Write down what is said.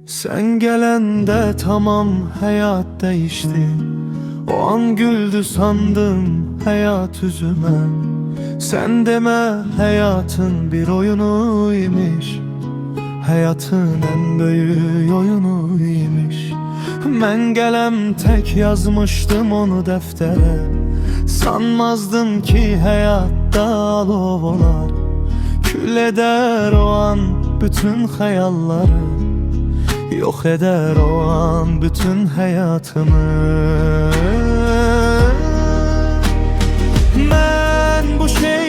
Sen gelende tamam hayat değişti. O an güldü sandım hayat yüzüme. Sen deme hayatın bir oyunuymuş, hayatın en büyük oyunuymuş. Ben gelem tek yazmıştım onu deftere. Sanmazdım ki hayatta alov olar. Kül eder o an bütün hayalları, yok eder o an bütün hayatımı. Ben bu şey